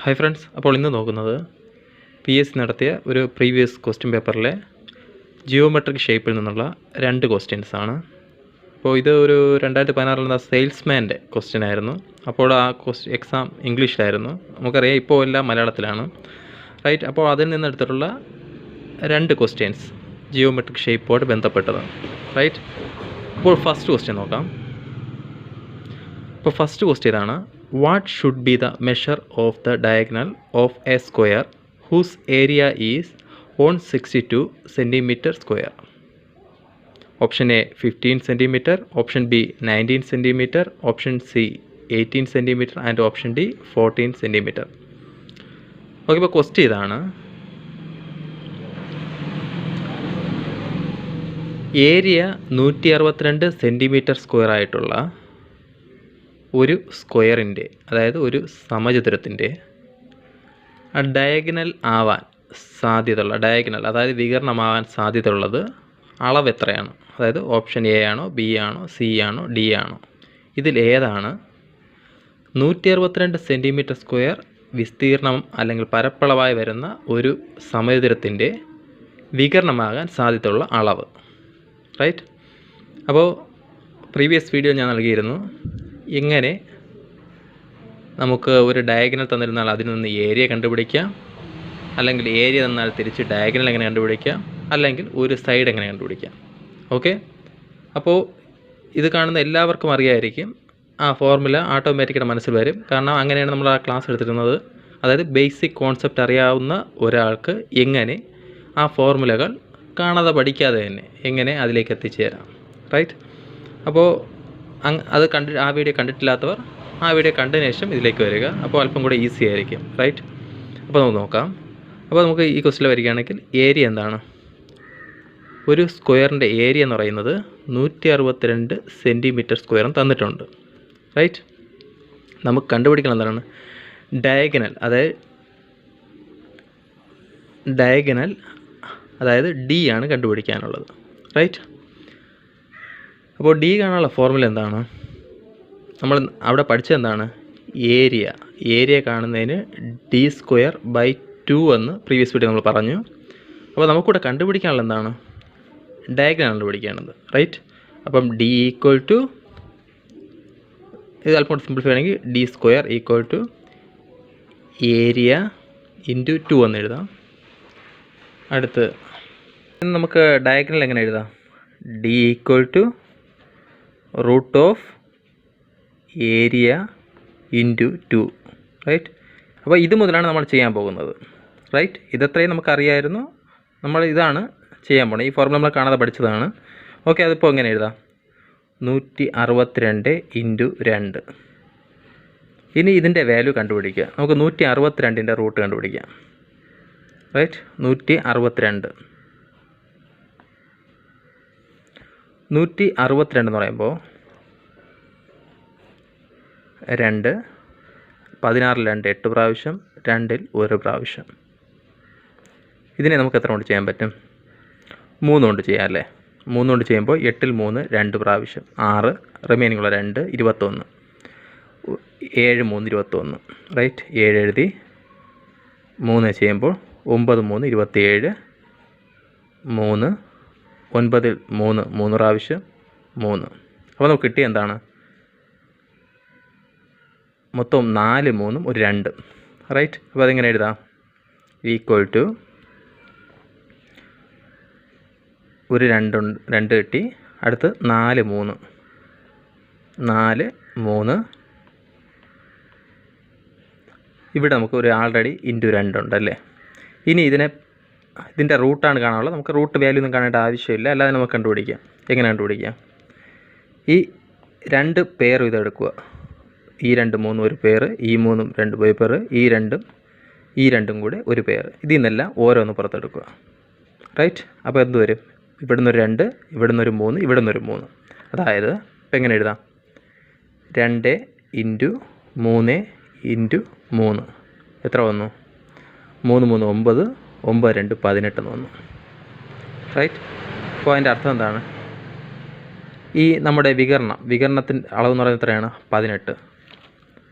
Hi friends, അപ്പോൾ ഇന്ന് നോക്കുന്നത് PS നടത്തിയ ഒരു പ്രീവിയസ് ക്വസ്റ്റ്യൻ പേപ്പറിലെ ജിയോമെട്രിക് ഷേപ്പിൽ നിന്നുള്ള 2 ക്വസ്റ്റ്യൻസ് ആണ്. അപ്പോൾ ഇത് ഒരു 2016 സെയിൽസ്മാൻ്റെ ക്വസ്റ്റ്യൻ ആയിരുന്നു. അപ്പോൾ ആ എക്സാം ഇംഗ്ലീഷിലായിരുന്നു. നമുക്കറിയാം ഇപ്പോൾ എല്ലാം മലയാളത്തിലാണ്, റൈറ്റ്. അപ്പോൾ അതിൽ നിന്നെടുത്തിട്ടുള്ള 2 ക്വസ്റ്റ്യൻസ് ജിയോമെട്രിക് ഷേപ്പുമായിട്ട് ബന്ധപ്പെട്ടതാണ്, റൈറ്റ്. അപ്പോൾ ഫസ്റ്റ് ക്വസ്റ്റ്യൻ നോക്കാം. അപ്പോൾ ഫസ്റ്റ് ക്വസ്റ്റ്യൻ ഇതാണ്: What should be the measure of the diagonal of a square whose area is 162 cm square? Option A 15 cm, option B 19 cm, option C 18 cm and option D 14 cm. Okay, ഇപ്പോൾ question ഇതാണ്: area 162 centimetre square ആയിട്ടുള്ള ഒരു സ്ക്വയറിൻ്റെ, അതായത് ഒരു സമചതുരത്തിൻ്റെ diagonal ആവാൻ സാധ്യതയുള്ള, diagonal അതായത് വികരണമാവാൻ സാധ്യതയുള്ളത് അളവ് എത്രയാണ്? അതായത് ഓപ്ഷൻ എ ആണോ, ബി ആണോ, സി ആണോ, ഡി ആണോ? ഇതിൽ ഏതാണ് 162 സെൻറ്റിമീറ്റർ സ്ക്വയർ വിസ്തീർണം അല്ലെങ്കിൽ പരപ്പളവായി വരുന്ന ഒരു സമചതുരത്തിൻ്റെ വികരണമാകാൻ സാധ്യതയുള്ള അളവ്, റൈറ്റ്? അപ്പോൾ പ്രീവിയസ് വീഡിയോ ഞാൻ നൽകിയിരുന്നു എങ്ങനെ നമുക്ക് ഒരു ഡയഗണൽ തന്നിരുന്നാൽ അതിൽ നിന്ന് ഏരിയ കണ്ടുപിടിക്കാം, അല്ലെങ്കിൽ ഏരിയ തന്നാൽ തിരിച്ച് ഡയഗണൽ എങ്ങനെ കണ്ടുപിടിക്കാം, അല്ലെങ്കിൽ ഒരു സൈഡ് എങ്ങനെ കണ്ടുപിടിക്കാം. ഓക്കെ, അപ്പോൾ ഇത് കാണുന്ന എല്ലാവർക്കും അറിയാമായിരിക്കും. ആ ഫോർമുല ഓട്ടോമാറ്റിക്കായിട്ട് മനസ്സിൽ വരും, കാരണം അങ്ങനെയാണ് നമ്മൾ ആ ക്ലാസ് എടുത്തിരുന്നത്. അതായത് ബേസിക് കോൺസെപ്റ്റ് അറിയാവുന്ന ഒരാൾക്ക് എങ്ങനെ ആ ഫോർമുലകൾ കാണാതെ പഠിക്കാതെ തന്നെ എങ്ങനെ അതിലേക്ക് എത്തിച്ചേരാം, റൈറ്റ്? അപ്പോൾ അത് ആ വീഡിയോ കണ്ടിട്ടില്ലാത്തവർ ആ വീഡിയോ കണ്ടതിന് ശേഷം ഇതിലേക്ക് വരിക. അപ്പോൾ അല്പം കൂടെ ഈസി ആയിരിക്കും, റൈറ്റ്? അപ്പോൾ നമുക്ക് നോക്കാം. അപ്പോൾ നമുക്ക് ഈ ക്വസ്റ്റ്യൻ വരികയാണെങ്കിൽ ഏരിയ എന്താണ്? ഒരു സ്ക്വയറിൻ്റെ ഏരിയ എന്ന് പറയുന്നത് 162 സെൻറ്റിമീറ്റർ സ്ക്വയറും തന്നിട്ടുണ്ട്, റൈറ്റ്? നമുക്ക് കണ്ടുപിടിക്കണം എന്താണ് ഡയഗണൽ, അതായത് ഡി ആണ് കണ്ടുപിടിക്കാനുള്ളത്, റൈറ്റ്? അപ്പോൾ ഡി കാണാനുള്ള ഫോർമുല എന്താണ്? നമ്മൾ അവിടെ പഠിച്ചത് എന്താണ്? ഏരിയ കാണുന്നതിന് d²/2 എന്ന് പ്രീവിയസ് വീഡിയോ നമ്മൾ പറഞ്ഞു. അപ്പോൾ നമുക്കിവിടെ കണ്ടുപിടിക്കാനുള്ള എന്താണ്? ഡയഗണൽ കണ്ടുപിടിക്കാനുള്ളത്, റൈറ്റ്? അപ്പം d = ഇത് അല്പം സിംപ്ലിഫൈ ആണെങ്കിൽ d² = ഏരിയ × 2 എന്ന് എഴുതാം. അടുത്ത് നമുക്ക് ഡയഗണൽ എങ്ങനെ എഴുതാം? d = √of area × 2, right? അപ്പോൾ ഇത് മുതലാണ് നമ്മൾ ചെയ്യാൻ പോകുന്നത്, റൈറ്റ്? ഇതത്രയും നമുക്കറിയായിരുന്നു. നമ്മൾ ഇതാണ് ചെയ്യാൻ പോകുന്നത്. ഈ ഫോർമുല നമ്മൾ കാണാതെ പഠിച്ചതാണ്. ഓക്കെ, അതിപ്പോൾ എങ്ങനെ എഴുതാം? 162 × 2. ഇനി ഇതിൻ്റെ വാല്യൂ കണ്ടുപിടിക്കുക. നമുക്ക് 162ൻ്റെ റൂട്ട് കണ്ടുപിടിക്കാം, റൈറ്റ്? 162 എന്ന് പറയുമ്പോൾ 2, 16 2 8 പ്രാവശ്യം, 2 1 പ്രാവശ്യം. ഇതിനെ നമുക്ക് എത്ര കൊണ്ട് ചെയ്യാൻ പറ്റും? 3 കൊണ്ട് ചെയ്യാം, അല്ലേ? 3 കൊണ്ട് ചെയ്യുമ്പോൾ 8 3 2 പ്രാവശ്യം, 6, റിമൈനിങ് ഉള്ള 2 21, 7 3 21, റൈറ്റ്? 7 എഴുതി. 3 ചെയ്യുമ്പോൾ 9 3 27, 3 9 3 പ്രാവശ്യം 3. അപ്പോൾ നമുക്ക് കിട്ടിയ എന്താണ്? മൊത്തം 4 3 ഒരു 2, റൈറ്റ്? അപ്പോൾ അതെങ്ങനെ എഴുതാം? = ഒരു 2 കിട്ടി. അടുത്ത് 4 3 ഇവിടെ നമുക്ക് ഒരു ആൾറെഡി × 2 ഉണ്ടല്ലേ. ഇനി ഇതിൻ്റെ റൂട്ടാണ് കാണാനുള്ളത്. നമുക്ക് റൂട്ട് വാല്യൂ ഒന്നും കാണേണ്ട ആവശ്യമില്ല, അല്ലാതെ നമുക്ക് കണ്ടുപിടിക്കാം. എങ്ങനെ കണ്ടുപിടിക്കാം? ഈ 2 പെയർ ഇതെടുക്കുക. ഈ 2 3 ഒരു പെയർ, ഈ 3 2 പെയർ, ഈ 2 കൂടെ ഒരു പെയർ. ഇതിൽ നിന്നെല്ലാം ഓരോന്ന് പുറത്തെടുക്കുക, റൈറ്റ്? അപ്പോൾ എന്ത് വരും? ഇവിടുന്ന് ഒരു 2, ഇവിടുന്ന് ഒരു 3, ഇവിടുന്ന് ഒരു 3. അതായത് ഇപ്പം എങ്ങനെ എഴുതാം? 2 × 3 × 3 എത്ര വന്നു? 3 3 9, 9 2 18 എന്ന് വന്നു, റൈറ്റ്? അപ്പോൾ അതിൻ്റെ അർത്ഥം എന്താണ്? ഈ നമ്മുടെ വികരണത്തിൻ്റെ അളവ് എന്ന് പറയുന്നത് എത്രയാണ്? 18.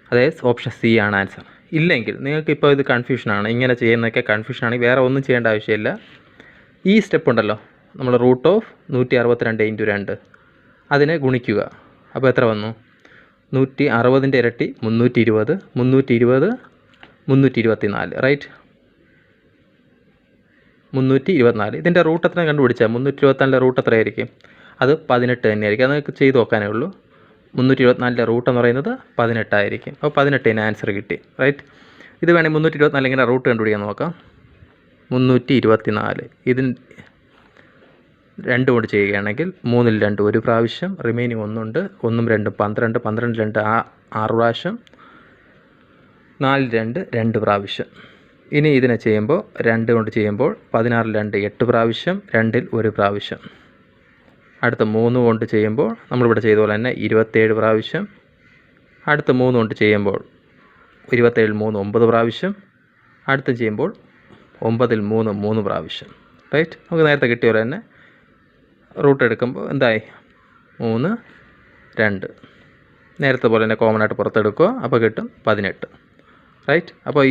അതായത് ഓപ്ഷൻ സി ആണ് ആൻസർ. ഇല്ലെങ്കിൽ നിങ്ങൾക്കിപ്പോൾ ഇത് കൺഫ്യൂഷനാണ്, ഇങ്ങനെ ചെയ്യുന്നതൊക്കെ കൺഫ്യൂഷനാണെങ്കിൽ വേറെ ഒന്നും ചെയ്യേണ്ട ആവശ്യമില്ല. ഈ സ്റ്റെപ്പ് ഉണ്ടല്ലോ, നമ്മൾ റൂട്ട് ഓഫ് 162 ഇൻറ്റു 2 അതിനെ ഗുണിക്കുക. അപ്പോൾ എത്ര വന്നു? 160ൻ്റെ ഇരട്ടി 320, 320 324, റൈറ്റ്? 324. ഇതിൻ്റെ റൂട്ട് എത്ര കണ്ടുപിടിച്ചാൽ 324ൻ്റെ റൂട്ട് എത്രയായിരിക്കും? അത് 18 തന്നെയായിരിക്കും. അത് നിങ്ങൾക്ക് ചെയ്ത് നോക്കാനേ ഉള്ളൂ. 324ൻ്റെ റൂട്ട് എന്ന് പറയുന്നത് 18 ആയിരിക്കും. അപ്പോൾ 18 ആൻസർ കിട്ടി, റൈറ്റ്? ഇത് വേണമെങ്കിൽ 324 ഇങ്ങനെ റൂട്ട് കണ്ടുപിടിക്കാൻ നോക്കാം. 324 ഇതിന് 2 കൊണ്ട് ചെയ്യുകയാണെങ്കിൽ 3ൽ 2 ഒരു പ്രാവശ്യം, റിമൈനിങ് 1 ഉണ്ട്. 1ഉം 2ഉം 12, 12ൽ 2 6 പ്രാവശ്യം, 4ൽ 2 2 പ്രാവശ്യം. ഇനി ഇതിനെ ചെയ്യുമ്പോൾ 2 കൊണ്ട് ചെയ്യുമ്പോൾ 16ൽ 2 8 പ്രാവശ്യം, 2ൽ 1 പ്രാവശ്യം. അടുത്ത 3 കൊണ്ട് ചെയ്യുമ്പോൾ നമ്മളിവിടെ ചെയ്ത പോലെ തന്നെ 27 പ്രാവശ്യം. അടുത്ത 3 കൊണ്ട് ചെയ്യുമ്പോൾ 27ൽ 3 9 പ്രാവശ്യം. അടുത്ത ചെയ്യുമ്പോൾ 9ൽ 3 3 പ്രാവശ്യം, റൈറ്റ്? നമുക്ക് നേരത്തെ കിട്ടിയ പോലെ തന്നെ റൂട്ട് എടുക്കുമ്പോൾ എന്തായി? 3 2. നേരത്തെ പോലെ തന്നെ കോമൺ ആയിട്ട് പുറത്തെടുക്കുക, അപ്പോൾ കിട്ടും 18, റൈറ്റ്? അപ്പോൾ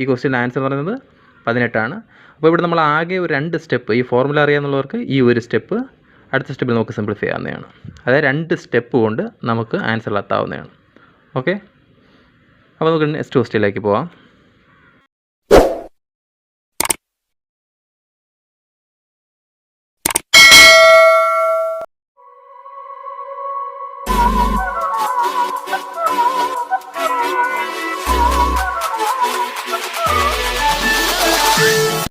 ഈ ക്വസ്റ്റ്യൻ ആൻസർ എന്ന് പറയുന്നത് 18 ആണ്. അപ്പോൾ ഇവിടെ നമ്മൾ ആകെ ഒരു 2 സ്റ്റെപ്പ്, ഈ ഫോർമുല അറിയാമെന്നുള്ളവർക്ക് ഈ ഒരു സ്റ്റെപ്പ് അടുത്ത സ്റ്റെപ്പിൽ നമുക്ക് സിംപ്ലിഫൈ ചെയ്യാവുന്നതാണ്. അതായത് 2 സ്റ്റെപ്പ് കൊണ്ട് നമുക്ക് ആൻസറിൽ എത്താവുന്നതാണ്. ഓക്കെ, അപ്പോൾ നമുക്ക് നെക്സ്റ്റ് ക്വസ്റ്റ്യനിലേക്ക് പോവാം.